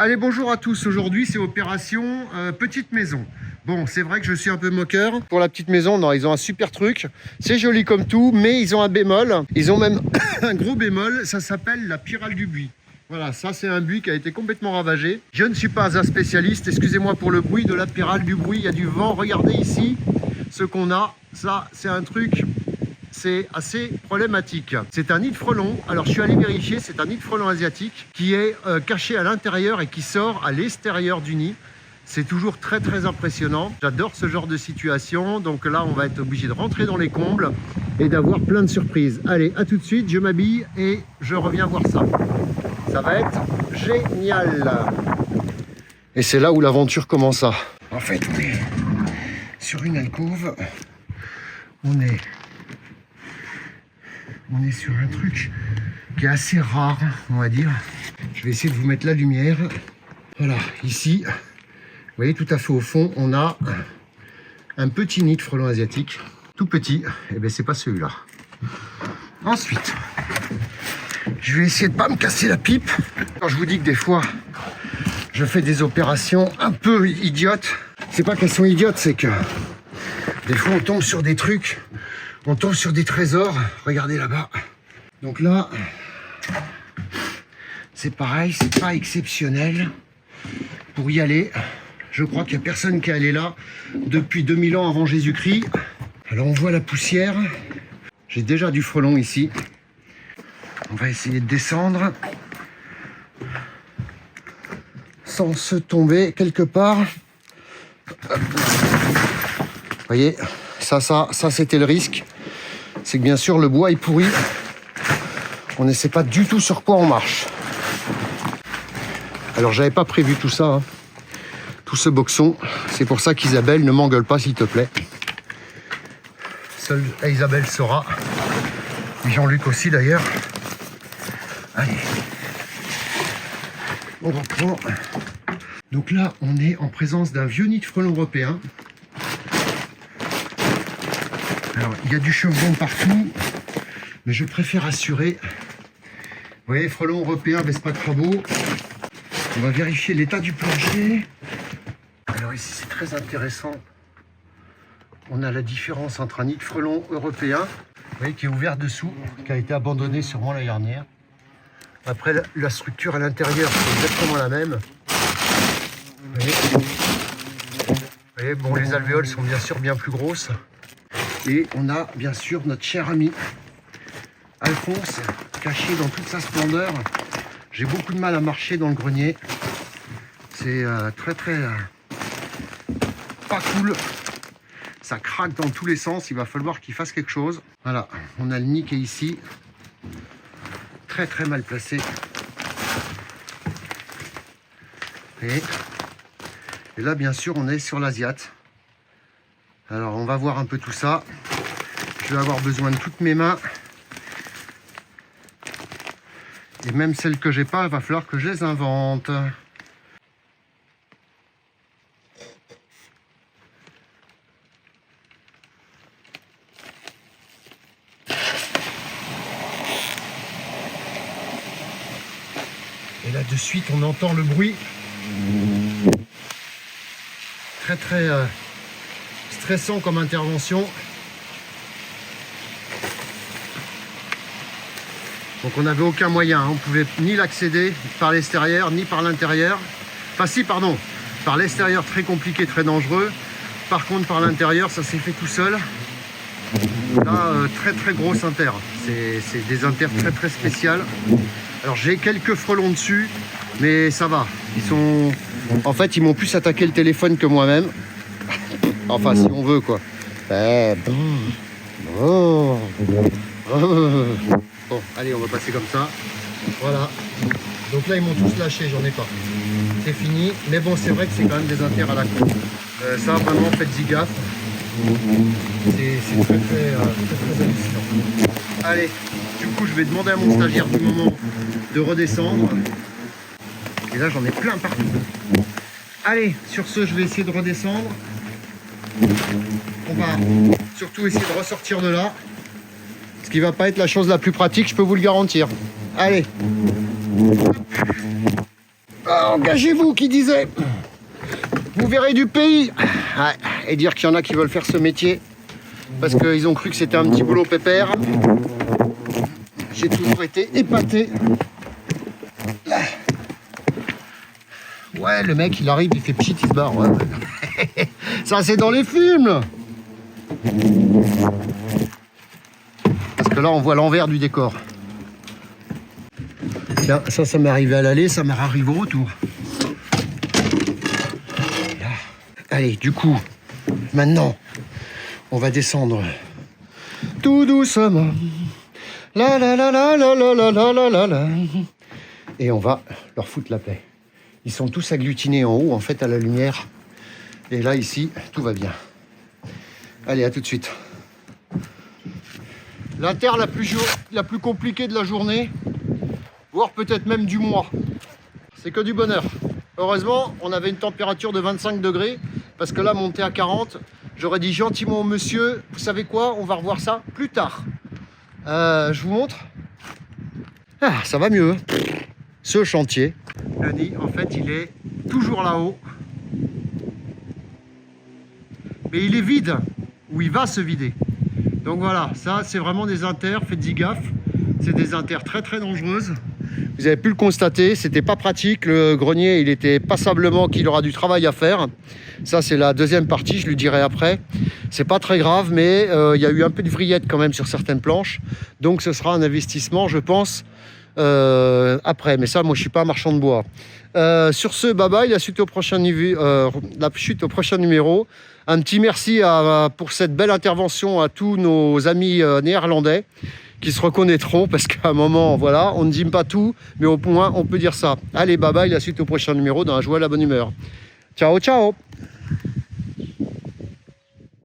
Allez, bonjour à tous. Aujourd'hui, c'est opération petite maison. Bon, c'est vrai que je suis un peu moqueur. Pour la petite maison, non, ils ont un super truc. C'est joli comme tout, mais ils ont un bémol. Ils ont même un gros bémol. Ça s'appelle la pyrale du buis. Voilà, ça c'est un buis qui a été complètement ravagé. Je ne suis pas un spécialiste, excusez-moi pour le bruit de la pyrale du bruit. Il y a du vent. Regardez ici ce qu'on a. Ça, c'est un truc... c'est assez problématique. C'est un nid de frelon. Alors je suis allé vérifier, c'est un nid de frelon asiatique qui est caché à l'intérieur et qui sort à l'extérieur du nid. C'est toujours très impressionnant. J'adore ce genre de situation. Donc là, on va être obligé de rentrer dans les combles et d'avoir plein de surprises. Allez, à tout de suite, je m'habille et je reviens voir ça. Ça va être génial. Et c'est là où l'aventure commence. En fait, on est sur une alcôve. On est sur un truc qui est assez rare, on va dire. Je vais essayer de vous mettre la lumière. Voilà, ici, vous voyez tout à fait au fond, on a un petit nid de frelon asiatique, tout petit. Et bien c'est pas celui-là. Ensuite, je vais essayer de pas me casser la pipe. Quand je vous dis que des fois, je fais des opérations un peu idiotes, c'est pas qu'elles sont idiotes, c'est que des fois on tombe sur des trucs. On tombe sur des trésors, regardez là-bas. Donc là, c'est pareil, c'est pas exceptionnel. Pour y aller, je crois qu'il n'y a personne qui est allé là depuis 2000 ans avant Jésus-Christ. Alors on voit la poussière. J'ai déjà du frelon ici. On va essayer de descendre sans se tomber quelque part. Vous voyez ? Ça c'était le risque. C'est que bien sûr le bois est pourri. On ne sait pas du tout sur quoi on marche. Alors j'avais pas prévu tout ça. Hein. Tout ce boxon. C'est pour ça qu'Isabelle ne m'engueule pas s'il te plaît. Seule Isabelle saura. Et Jean-Luc aussi d'ailleurs. Allez. On reprend. Donc là on est en présence d'un vieux nid de frelon européen. Alors, il y a du chevron partout, mais je préfère assurer. Vous voyez, frelon européen, Vespa crabeau. On va vérifier l'état du plancher. Alors ici, c'est très intéressant. On a la différence entre un nid de frelon européen, vous voyez, qui est ouvert dessous, qui a été abandonné sûrement l'année dernière. Après, la structure à l'intérieur, c'est exactement la même. Vous voyez, bon, les alvéoles sont bien sûr bien plus grosses. Et on a bien sûr notre cher ami Alphonse, caché dans toute sa splendeur. J'ai beaucoup de mal à marcher dans le grenier. C'est très pas cool. Ça craque dans tous les sens. Il va falloir qu'il fasse quelque chose. Voilà, on a le nid qui est ici. Très mal placé. Et là, bien sûr, on est sur l'Asiate. Alors on va voir un peu tout ça. Je vais avoir besoin de toutes mes mains. Et même celles que j'ai pas, il va falloir que je les invente. Et là de suite on entend le bruit. Très stressant comme intervention. Donc on n'avait aucun moyen, on pouvait ni l'accéder par l'extérieur ni par l'intérieur. Enfin si, pardon, par l'extérieur très compliqué, très dangereux. Par contre par l'intérieur ça s'est fait tout seul. Là très grosse inter. C'est des inters très spéciales. Alors j'ai quelques frelons dessus, mais ça va. Ils sont... En fait ils m'ont plus attaqué le téléphone que moi-même. Enfin, si on veut, quoi. Bon, allez, on va passer comme ça. Voilà. Donc là, ils m'ont tous lâché, j'en ai pas. C'est fini. Mais bon, c'est vrai que c'est quand même des inters à la con. Ça, vraiment, faites-y gaffe. C'est très hallucinant. Allez, du coup, je vais demander à mon stagiaire du moment de redescendre. Et là, j'en ai plein partout. Allez, sur ce, je vais essayer de redescendre. On va surtout essayer de ressortir de là. Ce qui va pas être la chose la plus pratique, je peux vous le garantir. Allez. Engagez-vous, qui disait. Vous verrez du pays. Ouais, et dire qu'il y en a qui veulent faire ce métier parce qu'ils ont cru que c'était un petit boulot pépère. J'ai toujours été épaté. Ouais, le mec, il arrive, il fait pchit, il se barre. Ouais. Ça, c'est dans les films. Parce que là, on voit l'envers du décor. Tiens, ça m'est arrivé à l'aller, ça m'est arrivé au retour. Là. Allez, du coup, maintenant, on va descendre tout doucement. La la la la la la la la la la la. Et on va leur foutre la paix. Ils sont tous agglutinés en haut, en fait, à la lumière. Et là, ici, tout va bien. Allez, à tout de suite. L'inter la plus compliquée de la journée, voire peut-être même du mois. C'est que du bonheur. Heureusement, on avait une température de 25 degrés, parce que là, monter à 40, j'aurais dit gentiment au monsieur, vous savez quoi, on va revoir ça plus tard. Je vous montre. Ah, ça va mieux. Ce chantier. Le nid, en fait, il est toujours là-haut. Mais il est vide, ou il va se vider. Donc voilà, ça, c'est vraiment des inters, faites-y gaffe. C'est des inters très très dangereuses. Vous avez pu le constater, c'était pas pratique. Le grenier, il était passablement qu'il aura du travail à faire. Ça, c'est la deuxième partie, je lui dirai après. C'est pas très grave, mais il y a eu un peu de vrillette quand même sur certaines planches. Donc ce sera un investissement, je pense, après. Mais ça, moi, je suis pas un marchand de bois. Sur ce, bye bye, la chute au prochain numéro. Un petit merci pour cette belle intervention à tous nos amis néerlandais qui se reconnaîtront, parce qu'à un moment, voilà, on ne dit pas tout, mais au moins, on peut dire ça. Allez, bye bye, la suite au prochain numéro dans la joie et la bonne humeur. Ciao, ciao!